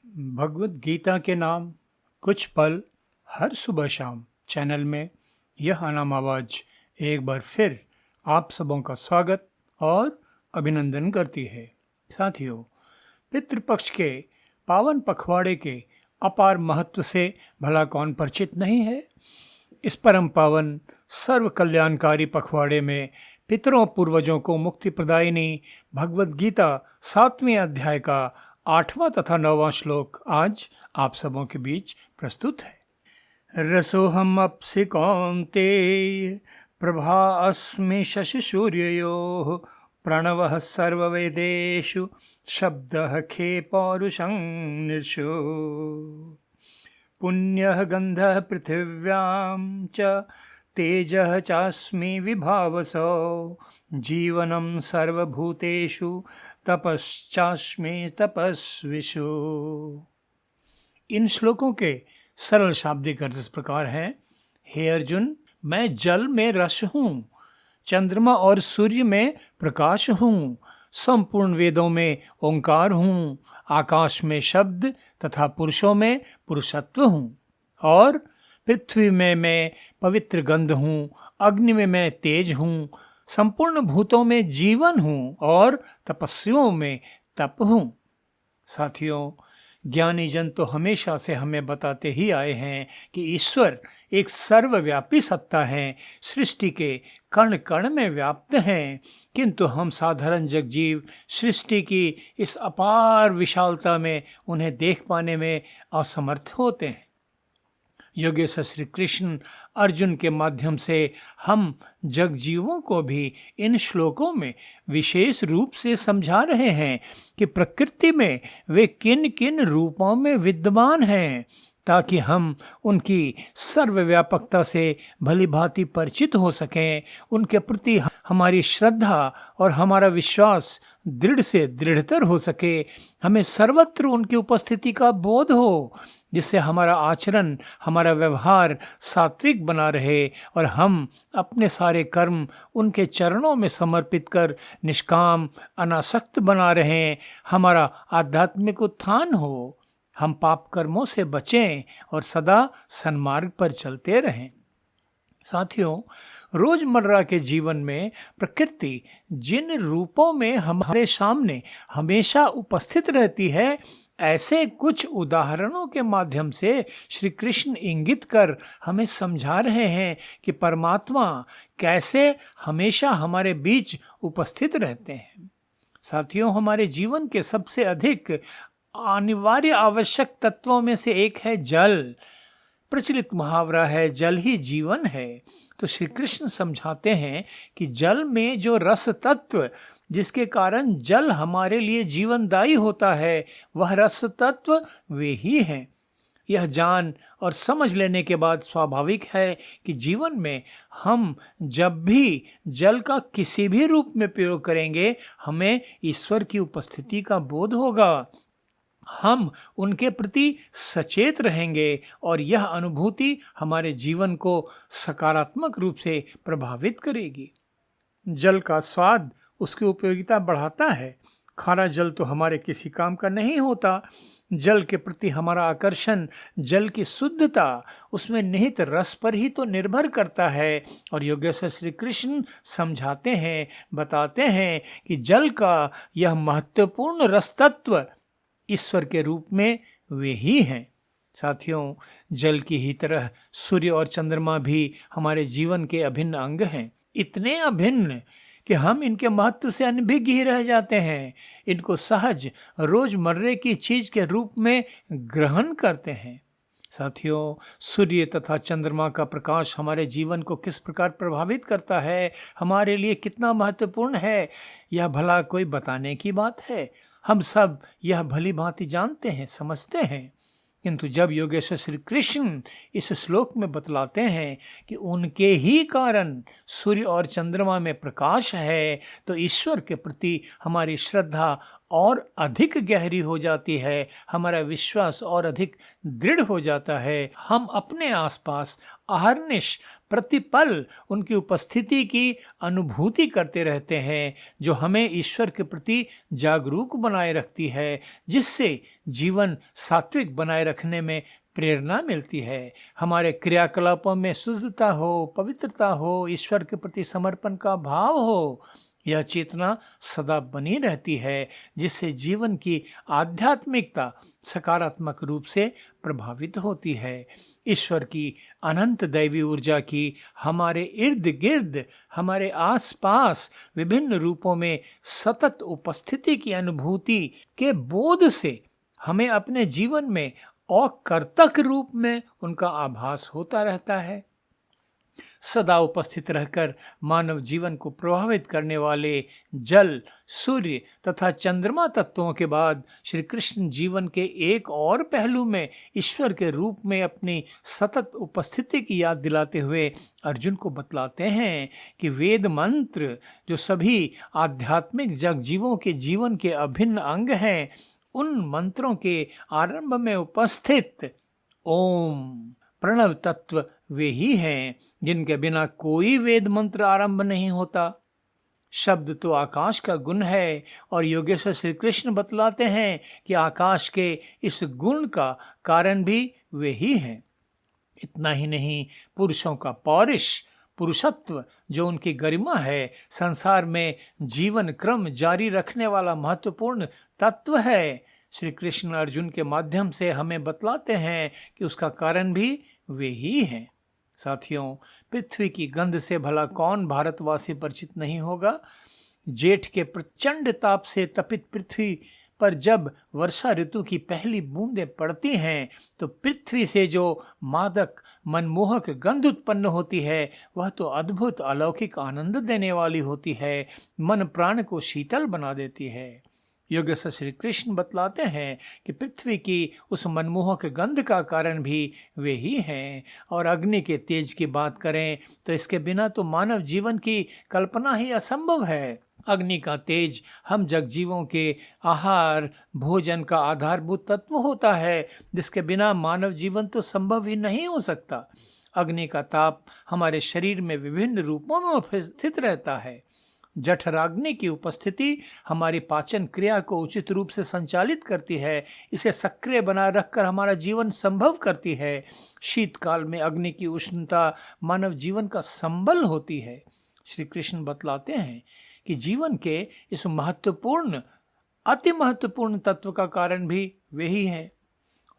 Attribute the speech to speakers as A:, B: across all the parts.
A: भगवत गीता के नाम कुछ पल हर सुबह शाम चैनल में यह अनाम आवाज एक बार फिर आप सबों का स्वागत और अभिनंदन करती है। साथियों, पितृपक्ष के पावन पखवाड़े के अपार महत्व से भला कौन परिचित नहीं है। इस परम पावन सर्व कल्याणकारी पखवाड़े में पितरों पूर्वजों को मुक्ति प्रदायिनी भगवत गीता 7वें अध्याय का 8वां तथा 9वां श्लोक आज आप सबों के बीच प्रस्तुत है। रसोहम अपसि कौन्तेय प्रभा अस्मि शशि सूर्ययोः प्रणवः सर्ववेदेषु शब्दः खे पौरुषं नृषु पुण्यः गन्धः पृथिव्यां च तेजः चास्मि विभावसो जीवनं सर्वभूतेषु तपश्चास्मि तपस्विषु। इन श्लोकों के सरल शाब्दिक अर्थ इस प्रकार है। हे अर्जुन, मैं जल में रस हूँ, चंद्रमा और सूर्य में प्रकाश हूँ, संपूर्ण वेदों में ओंकार हूँ, आकाश में शब्द तथा पुरुषों में पुरुषत्व हूँ, और पृथ्वी में मैं पवित्र गंध हूँ, अग्नि में मैं तेज हूँ, संपूर्ण भूतों में जीवन हूँ और तपस्वियों में तप हूँ। साथियों, ज्ञानी जन तो हमेशा से हमें बताते ही आए हैं कि ईश्वर एक सर्वव्यापी सत्ता है, सृष्टि के कण कण में व्याप्त हैं, किंतु हम साधारण जगजीव सृष्टि की इस अपार विशालता में उन्हें देख पाने में असमर्थ होते हैं। योगेश्वर श्री कृष्ण अर्जुन के माध्यम से हम जगजीवों को भी इन श्लोकों में विशेष रूप से समझा रहे हैं कि प्रकृति में वे किन किन रूपों में विद्यमान हैं, ताकि हम उनकी सर्वव्यापकता से भली भांति परिचित हो सकें, उनके प्रति हमारी श्रद्धा और हमारा विश्वास दृढ़ से दृढ़तर हो सके, हमें सर्वत्र उनकी उपस्थिति का बोध हो, जिससे हमारा आचरण, हमारा व्यवहार सात्विक बना रहे और हम अपने सारे कर्म उनके चरणों में समर्पित कर निष्काम अनासक्त बना रहें, हमारा आध्यात्मिक उत्थान हो, हम पाप कर्मों से बचें और सदा सन्मार्ग पर चलते रहें। साथियों, रोजमर्रा के जीवन में प्रकृति जिन रूपों में हमारे सामने हमेशा उपस्थित रहती है, ऐसे कुछ उदाहरणों के माध्यम से श्री कृष्ण इंगित कर हमें समझा रहे हैं कि परमात्मा कैसे हमेशा हमारे बीच उपस्थित रहते हैं। साथियों, हमारे जीवन के सबसे अधिक अनिवार्य आवश्यक तत्वों में से एक है जल। प्रचलित मुहावरा है, जल ही जीवन है। तो श्री कृष्ण समझाते हैं कि जल में जो रस तत्व, जिसके कारण जल हमारे लिए जीवनदायी होता है, वह रस तत्व वे ही हैं। यह जान और समझ लेने के बाद स्वाभाविक है कि जीवन में हम जब भी जल का किसी भी रूप में प्रयोग करेंगे, हमें ईश्वर की उपस्थिति का बोध होगा, हम उनके प्रति सचेत रहेंगे और यह अनुभूति हमारे जीवन को सकारात्मक रूप से प्रभावित करेगी। जल का स्वाद उसकी उपयोगिता बढ़ाता है। खारा जल तो हमारे किसी काम का नहीं होता। जल के प्रति हमारा आकर्षण, जल की शुद्धता, उसमें निहित रस पर ही तो निर्भर करता है। और योगेश्वर श्री कृष्ण समझाते हैं, बताते हैं कि जल का यह महत्वपूर्ण रस तत्व ईश्वर के रूप में वे ही हैं। साथियों, जल की ही तरह सूर्य और चंद्रमा भी हमारे जीवन के अभिन्न अंग हैं, इतने अभिन्न कि हम इनके महत्व से अनभिज्ञ ही रह जाते हैं। इनको सहज रोजमर्रे की चीज के रूप में ग्रहण करते हैं। साथियों, सूर्य तथा चंद्रमा का प्रकाश हमारे जीवन को किस प्रकार प्रभावित करता है, हमारे लिए कितना महत्वपूर्ण है, यह भला कोई बताने की बात है। हम सब यह भली भांति जानते हैं, समझते हैं, किंतु जब योगेश्वर श्री कृष्ण इस श्लोक में बतलाते हैं कि उनके ही कारण सूर्य और चंद्रमा में प्रकाश है, तो ईश्वर के प्रति हमारी श्रद्धा और अधिक गहरी हो जाती है, हमारा विश्वास और अधिक दृढ़ हो जाता है। हम अपने आसपास अहर्निश प्रतिपल उनकी उपस्थिति की अनुभूति करते रहते हैं, जो हमें ईश्वर के प्रति जागरूक बनाए रखती है, जिससे जीवन सात्विक बनाए रखने में प्रेरणा मिलती है। हमारे क्रियाकलापों में शुद्धता हो, पवित्रता हो, ईश्वर के प्रति समर्पण का भाव हो, यह चेतना सदा बनी रहती है, जिससे जीवन की आध्यात्मिकता सकारात्मक रूप से प्रभावित होती है। ईश्वर की अनंत दैवी ऊर्जा की हमारे इर्द गिर्द, हमारे आसपास विभिन्न रूपों में सतत उपस्थिति की अनुभूति के बोध से हमें अपने जीवन में अकर्तक रूप में उनका आभास होता रहता है। सदा उपस्थित रहकर मानव जीवन को प्रभावित करने वाले जल, सूर्य तथा चंद्रमा तत्वों के बाद श्री कृष्ण जीवन के एक और पहलू में ईश्वर के रूप में अपनी सतत उपस्थिति की याद दिलाते हुए अर्जुन को बतलाते हैं कि वेद मंत्र, जो सभी आध्यात्मिक जगजीवों के जीवन के अभिन्न अंग हैं, उन मंत्रों के आरंभ में उपस्थित ओम प्रणव तत्व वे ही हैं जिनके बिना कोई वेद मंत्र आरंभ नहीं होता। शब्द तो आकाश का गुण है और योगेश्वर श्री कृष्ण बतलाते हैं कि आकाश के इस गुण का कारण भी वे ही हैं। इतना ही नहीं, पुरुषों का पौरुष, पुरुषत्व जो उनकी गरिमा है, संसार में जीवन क्रम जारी रखने वाला महत्वपूर्ण तत्व है, श्री कृष्ण अर्जुन के माध्यम से हमें बतलाते हैं कि उसका कारण भी वे ही हैं। साथियों, पृथ्वी की गंध से भला कौन भारतवासी परिचित नहीं होगा। जेठ के प्रचंड ताप से तपित पृथ्वी पर जब वर्षा ऋतु की पहली बूंदें पड़ती हैं तो पृथ्वी से जो मादक मनमोहक गंध उत्पन्न होती है, वह तो अद्भुत अलौकिक आनंद देने वाली होती है, मन प्राण को शीतल बना देती है। योगेश्वर श्री कृष्ण बतलाते हैं कि पृथ्वी की उस मनमोहक गंध का कारण भी वे ही हैं। और अग्नि के तेज की बात करें तो इसके बिना तो मानव जीवन की कल्पना ही असंभव है। अग्नि का तेज हम जगजीवों के आहार भोजन का आधारभूत तत्व होता है, जिसके बिना मानव जीवन तो संभव ही नहीं हो सकता। अग्नि का ताप हमारे शरीर में विभिन्न रूपों में उपस्थित रहता है। जठराग्नि की उपस्थिति हमारी पाचन क्रिया को उचित रूप से संचालित करती है, इसे सक्रिय बनाए रखकर हमारा जीवन संभव करती है। शीतकाल में अग्नि की उष्णता मानव जीवन का संबल होती है। श्री कृष्ण बतलाते हैं कि जीवन के इस महत्वपूर्ण, अति महत्वपूर्ण तत्व का कारण भी वे ही हैं।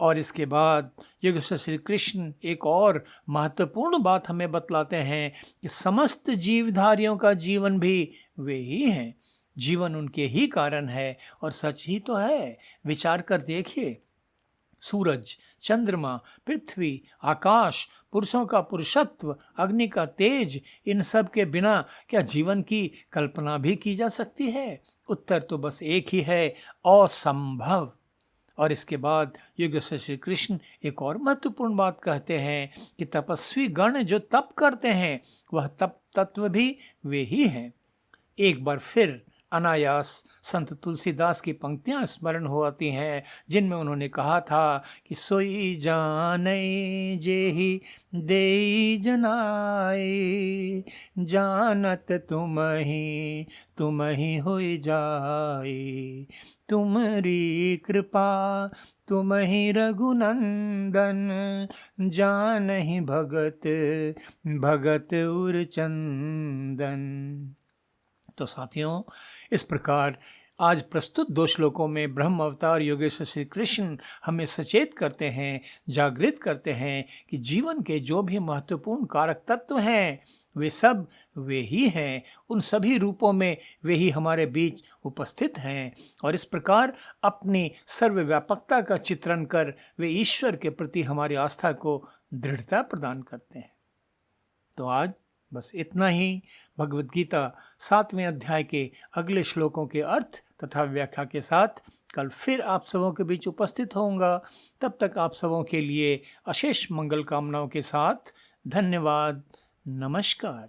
A: और इसके बाद योगेश्वर श्री कृष्ण एक और महत्वपूर्ण बात हमें बतलाते हैं कि समस्त जीवधारियों का जीवन भी वे ही हैं। जीवन उनके ही कारण है और सच ही तो है। विचार कर देखिए, सूरज, चंद्रमा, पृथ्वी, आकाश, पुरुषों का पुरुषत्व, अग्नि का तेज, इन सब के बिना क्या जीवन की कल्पना भी की जा सकती है? उत्तर तो बस एक ही है, असंभव। और इसके बाद योगेश्वर श्री कृष्ण एक और महत्वपूर्ण बात कहते हैं कि तपस्वी गण जो तप करते हैं, वह तप तत्व भी वे ही हैं। एक बार फिर अनायास संत तुलसीदास की पंक्तियां स्मरण हो आती हैं, जिनमें उन्होंने कहा था कि सोई जाने जेहि देई जनाए, जानत तुम ही होई जाए, तुमरी कृपा तुम ही रघुनंदन, जानहि भगत भगत उर चंदन। तो साथियों, इस प्रकार आज प्रस्तुत 2 श्लोकों में ब्रह्म अवतार योगेश्वर श्री कृष्ण हमें सचेत करते हैं, जागृत करते हैं कि जीवन के जो भी महत्वपूर्ण कारक तत्व हैं, वे सब वे ही हैं। उन सभी रूपों में वे ही हमारे बीच उपस्थित हैं और इस प्रकार अपनी सर्वव्यापकता का चित्रण कर वे ईश्वर के प्रति हमारी आस्था को दृढ़ता प्रदान करते हैं। तो आज बस इतना ही। भगवद गीता 7वें अध्याय के अगले श्लोकों के अर्थ तथा व्याख्या के साथ कल फिर आप सबों के बीच उपस्थित होऊंगा। तब तक आप सबों के लिए अशेष मंगल कामनाओं के साथ धन्यवाद। नमस्कार।